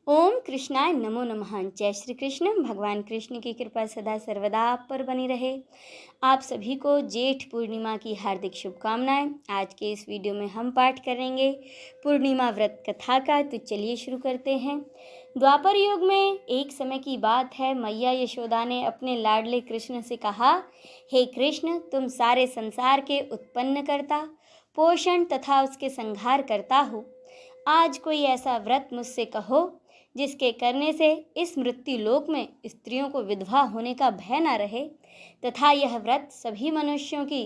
ओम कृष्णाय नमो नमः। जय श्री कृष्ण। भगवान कृष्ण की कृपा सदा सर्वदा आप पर बनी रहे। आप सभी को जेठ पूर्णिमा की हार्दिक शुभकामनाएं। आज के इस वीडियो में हम पाठ करेंगे पूर्णिमा व्रत कथा का। तो चलिए शुरू करते हैं। द्वापर युग में एक समय की बात है, मैया यशोदा ने अपने लाडले कृष्ण से कहा, हे कृष्ण, तुम सारे संसार के उत्पन्न करता, पोषण तथा उसके संहार करता हो। आज कोई ऐसा व्रत मुझसे कहो जिसके करने से इस मृत्यु लोक में स्त्रियों को विधवा होने का भय न रहे तथा यह व्रत सभी मनुष्यों की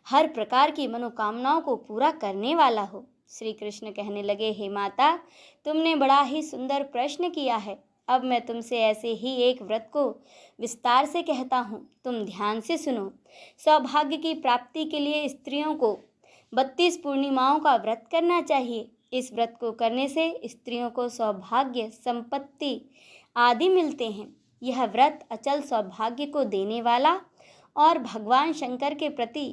हर प्रकार की मनोकामनाओं को पूरा करने वाला हो। श्री कृष्ण कहने लगे, हे माता, तुमने बड़ा ही सुंदर प्रश्न किया है। अब मैं तुमसे ऐसे ही एक व्रत को विस्तार से कहता हूँ, तुम ध्यान से सुनो। सौभाग्य की प्राप्ति के लिए स्त्रियों को 32 पूर्णिमाओं का व्रत करना चाहिए। इस व्रत को करने से स्त्रियों को सौभाग्य, संपत्ति आदि मिलते हैं। यह व्रत अचल सौभाग्य को देने वाला और भगवान शंकर के प्रति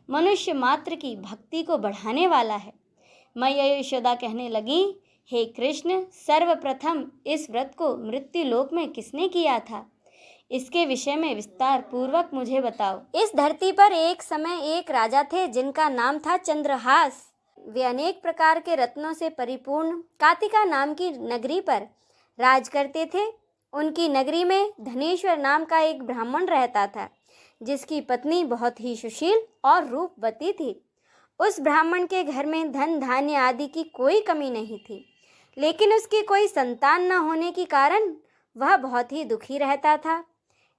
मनुष्य मात्र की भक्ति को बढ़ाने वाला है। मैया यशोदा कहने लगी, हे कृष्ण, सर्वप्रथम इस व्रत को मृत्यु लोक में किसने किया था? इसके विषय में विस्तार पूर्वक मुझे बताओ। इस धरती पर एक समय एक राजा थे जिनका नाम था चंद्रहास। वे अनेक प्रकार के रत्नों से परिपूर्ण कातिका नाम की नगरी पर राज करते थे। उनकी नगरी में धनेश्वर नाम का एक ब्राह्मण रहता था, जिसकी पत्नी बहुत ही सुशील और रूपवती थी। उस ब्राह्मण के घर में धन धान्य आदि की कोई कमी नहीं थी, लेकिन उसकी कोई संतान न होने के कारण वह बहुत ही दुखी रहता था।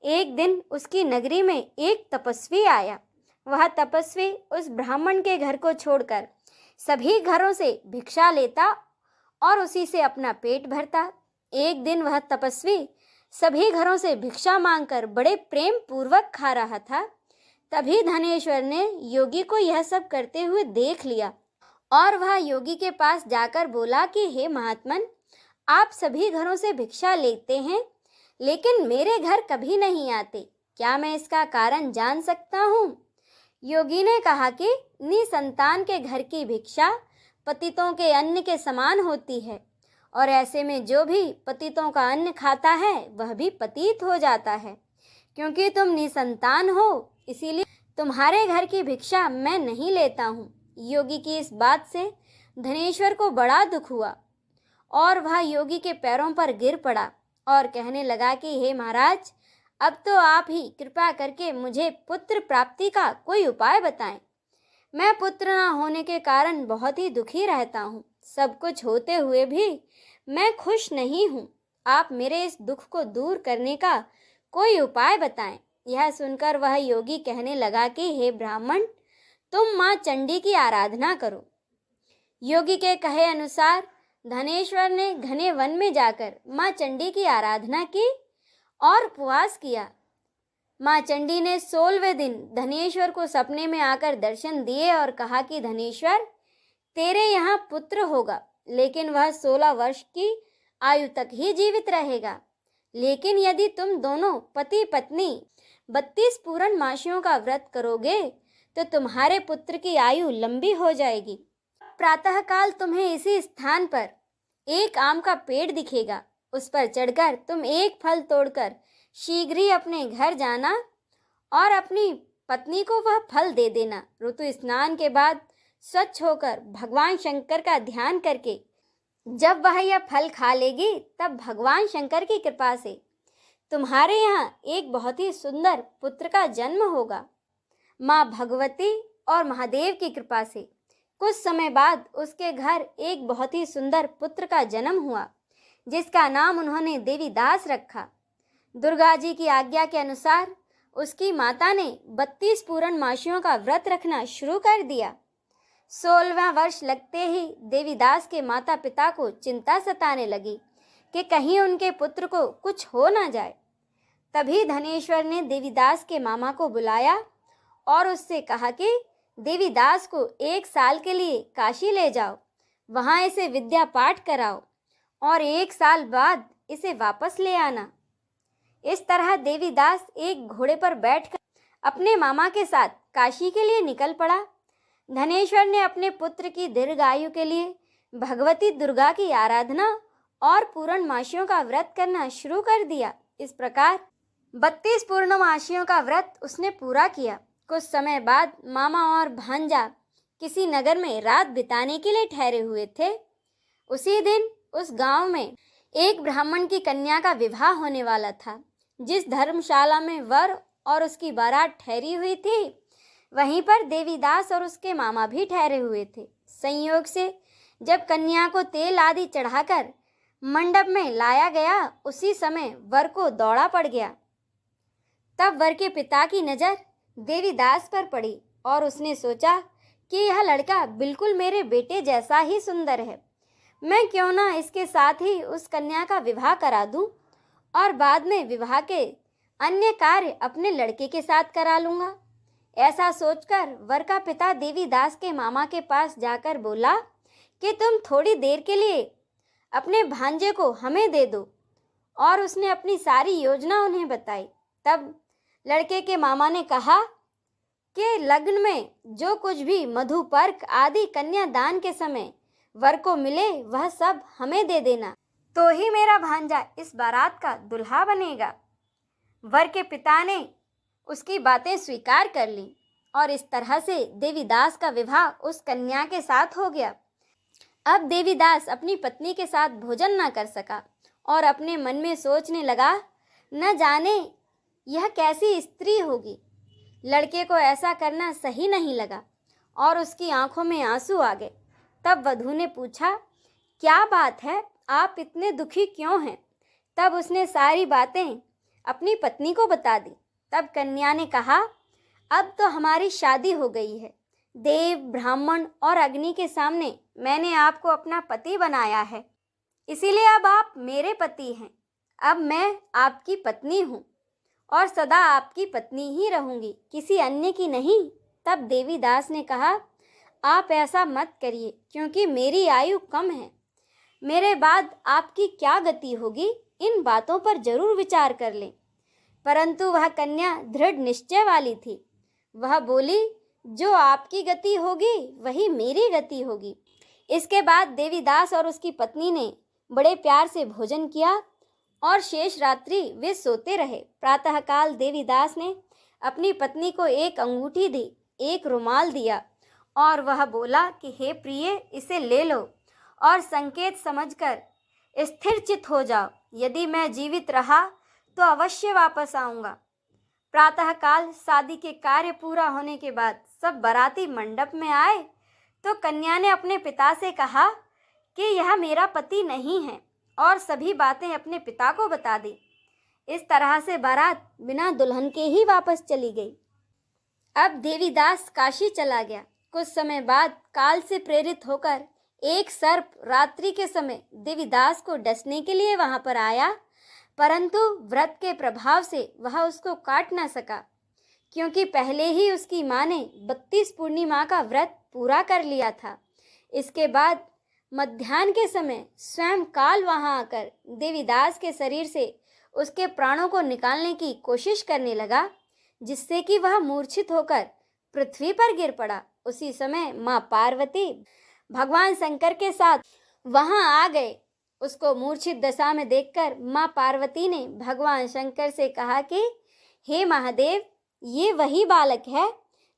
एक दिन उसकी नगरी में एक तपस्वी आया। वह तपस्वी उस ब्राह्मण के घर को छोड़कर सभी घरों से भिक्षा लेता और उसी से अपना पेट भरता। एक दिन वह तपस्वी सभी घरों से भिक्षा मांगकर बड़े प्रेम पूर्वक खा रहा था। तभी धनेश्वर ने योगी को यह सब करते हुए देख लिया और वह योगी के पास जाकर बोला कि हे महात्मन, आप सभी घरों से भिक्षा लेते हैं, लेकिन मेरे घर कभी नहीं आते। क्या मैं इसका कारण जान सकता हूँ? योगी ने कहा कि निसंतान के घर की भिक्षा पतितों के अन्न के समान होती है, और ऐसे में जो भी पतितों का अन्न खाता है वह भी पतित हो जाता है। क्योंकि तुम निसंतान हो, इसीलिए तुम्हारे घर की भिक्षा मैं नहीं लेता हूँ। योगी की इस बात से धनेश्वर को बड़ा दुख हुआ और वह योगी के पैरों पर गिर पड़ा और कहने लगा कि हे महाराज, अब तो आप ही कृपा करके मुझे पुत्र प्राप्ति का कोई उपाय बताएं। मैं पुत्र न होने के कारण बहुत ही दुखी रहता हूँ। सब कुछ होते हुए भी मैं खुश नहीं हूँ। आप मेरे इस दुख को दूर करने का कोई उपाय बताएं। यह सुनकर वह योगी कहने लगा कि हे ब्राह्मण, तुम माँ चंडी की आराधना करो। योगी के कहे अनुसार धनेश्वर ने घने वन में जाकर माँ चंडी की आराधना की और उपवास किया। माँ चंडी ने 16वें दिन धनेश्वर को सपने में आकर दर्शन दिए और कहा कि धनेश्वर, तेरे यहाँ पुत्र होगा, लेकिन वह 16 वर्ष की आयु तक ही जीवित रहेगा। लेकिन यदि तुम दोनों पति पत्नी 32 पूर्ण मासियों का व्रत करोगे तो तुम्हारे पुत्र की आयु लंबी हो जाएगी। प्रातःकाल तुम्हें इसी स्थान पर एक आम का पेड़ दिखेगा। उस पर चढ़कर तुम एक फल तोड़कर शीघ्र ही अपने घर जाना और अपनी पत्नी को वह फल दे देना। ऋतु स्नान के बाद स्वच्छ होकर भगवान शंकर का ध्यान करके जब वह यह फल खा लेगी, तब भगवान शंकर की कृपा से तुम्हारे यहाँ एक बहुत ही सुंदर पुत्र का जन्म होगा। माँ भगवती और महादेव की कृपा से कुछ समय बाद उसके घर एक बहुत ही सुंदर पुत्र का जन्म हुआ, जिसका नाम उन्होंने देवीदास रखा। दुर्गा जी की आज्ञा के अनुसार उसकी माता ने 32 पूर्ण मासियों का व्रत रखना शुरू कर दिया। 16वां वर्ष लगते ही देवीदास के माता पिता को चिंता सताने लगी कि कहीं उनके पुत्र को कुछ हो ना जाए। तभी धनेश्वर ने देवीदास के मामा को बुलाया और उससे कहा कि देवीदास को 1 साल के लिए काशी ले जाओ, वहाँ इसे विद्या पाठ कराओ और 1 साल बाद इसे वापस ले आना। इस तरह देवीदास एक घोड़े पर बैठकर अपने मामा के साथ काशी के लिए निकल पड़ा। धनेश्वर ने अपने पुत्र की दीर्घायु के लिए भगवती दुर्गा की आराधना और पूर्णमासियों का व्रत करना शुरू कर दिया। इस प्रकार 32 पूर्णमासियों का व्रत उसने पूरा किया। कुछ समय बाद मामा और भांजा किसी नगर में रात बिताने के लिए ठहरे हुए थे। उसी दिन उस गांव में एक ब्राह्मण की कन्या का विवाह होने वाला था। जिस धर्मशाला में वर और उसकी बारात ठहरी हुई थी, वहीं पर देवीदास और उसके मामा भी ठहरे हुए थे। संयोग से जब कन्या को तेल आदि चढ़ाकर मंडप में लाया गया, उसी समय वर को दौड़ा पड़ गया। तब वर के पिता की नज़र देवीदास पर पड़ी और उसने सोचा कि यह लड़का बिल्कुल मेरे बेटे जैसा ही सुंदर है। मैं क्यों ना इसके साथ ही उस कन्या का विवाह करा दूं और बाद में विवाह के अन्य कार्य अपने लड़के के साथ करा लूँगा। ऐसा सोचकर वर का पिता देवीदास के मामा के पास जाकर बोला कि तुम थोड़ी देर के लिए अपने भांजे को हमें दे दो। और उसने अपनी सारी योजना उन्हें बताई। तब लड़के के मामा ने कहा कि लग्न में जो कुछ भी मधुपर्क आदि कन्यादान के समय वर को मिले, वह सब हमें दे देना, तो ही मेरा भांजा इस बारात का दुल्हा बनेगा। वर के पिता ने उसकी बातें स्वीकार कर ली और इस तरह से देवीदास का विवाह उस कन्या के साथ हो गया। अब देवीदास अपनी पत्नी के साथ भोजन न कर सका और अपने मन में सोचने लगा, न जाने यह कैसी स्त्री होगी। लड़के को ऐसा करना सही नहीं लगा और उसकी आंखों में आंसू आ गए। तब वधू ने पूछा, क्या बात है, आप इतने दुखी क्यों हैं? तब उसने सारी बातें अपनी पत्नी को बता दी। तब कन्या ने कहा, अब तो हमारी शादी हो गई है। देव, ब्राह्मण और अग्नि के सामने मैंने आपको अपना पति बनाया है, इसीलिए अब आप मेरे पति हैं। अब मैं आपकी पत्नी हूँ और सदा आपकी पत्नी ही रहूँगी, किसी अन्य की नहीं। तब देवीदास ने कहा, आप ऐसा मत करिए, क्योंकि मेरी आयु कम है। मेरे बाद आपकी क्या गति होगी, इन बातों पर जरूर विचार कर लें। परंतु वह कन्या दृढ़ निश्चय वाली थी। वह बोली, जो आपकी गति होगी वही मेरी गति होगी। इसके बाद देवीदास और उसकी पत्नी ने बड़े प्यार से भोजन किया और शेष रात्रि वे सोते रहे। प्रातःकाल देवीदास ने अपनी पत्नी को एक अंगूठी दी, एक रुमाल दिया और वह बोला कि हे प्रिय, इसे ले लो और संकेत समझकर स्थिर चित हो जाओ। यदि मैं जीवित रहा तो अवश्य वापस आऊँगा। प्रातःकाल शादी के कार्य पूरा होने के बाद सब बाराती मंडप में आए तो कन्या ने अपने पिता से कहा कि यह मेरा पति नहीं है और सभी बातें अपने पिता को बता दी। इस तरह से बारात बिना दुल्हन के ही वापस चली गई। अब देवीदास काशी चला गया। कुछ समय बाद काल से प्रेरित होकर एक सर्प रात्रि के समय देवीदास को डसने के लिए वहां पर आया, परंतु व्रत के प्रभाव से वह उसको काट न सका, क्योंकि पहले ही उसकी माँ ने 32 पूर्णिमा का व्रत पूरा कर लिया था। इसके बाद मध्याह्न के समय स्वयं काल वहां आकर देवीदास के शरीर से उसके प्राणों को निकालने की कोशिश करने लगा, जिससे कि वह मूर्छित होकर पृथ्वी पर गिर पड़ा। उसी समय माँ पार्वती भगवान शंकर के साथ वहां आ गए। उसको मूर्छित दशा में देखकर माँ पार्वती ने भगवान शंकर से कहा कि हे महादेव, ये वही बालक है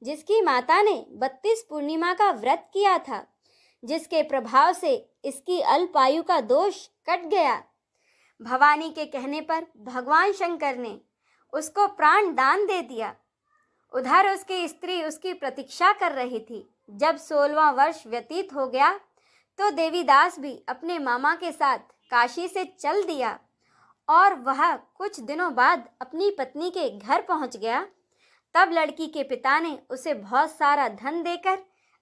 जिसकी माता ने 32 पूर्णिमा का व्रत किया था, जिसके प्रभाव से इसकी अल्पायु का दोष कट गया। भवानी के कहने पर भगवान शंकर ने उसको प्राण दान दे दिया। उधर उसकी स्त्री उसकी प्रतीक्षा कर रही थी। जब 16वां वर्ष व्यतीत हो गया तो देवीदास भी अपने मामा के साथ काशी से चल दिया और वह कुछ दिनों बाद अपनी पत्नी के घर पहुंच गया। तब लड़की के पिता ने उसे बहुत सारा धन देकर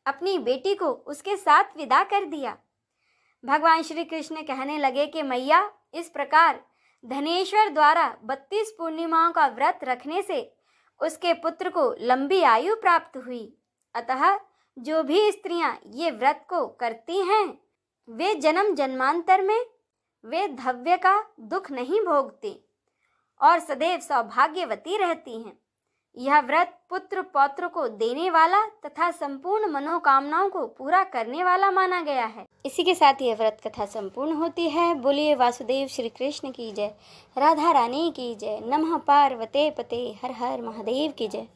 अपनी बेटी को उसके साथ विदा कर दिया। भगवान श्री कृष्ण कहने लगे कि मैया, इस प्रकार धनेश्वर द्वारा 32 पूर्णिमाओं का व्रत रखने से उसके पुत्र को लंबी आयु प्राप्त हुई। अतः जो भी स्त्रियां ये व्रत को करती हैं, वे जन्म जन्मांतर में वे धव्य का दुख नहीं भोगती और सदैव सौभाग्यवती रहती हैं। यह व्रत पुत्र पौत्र को देने वाला तथा संपूर्ण मनोकामनाओं को पूरा करने वाला माना गया है। इसी के साथ यह व्रत कथा संपूर्ण होती है। बोलिए वासुदेव श्री कृष्ण की जय, राधा रानी की जय, नमः पार्वते पते, हर हर महादेव की जय।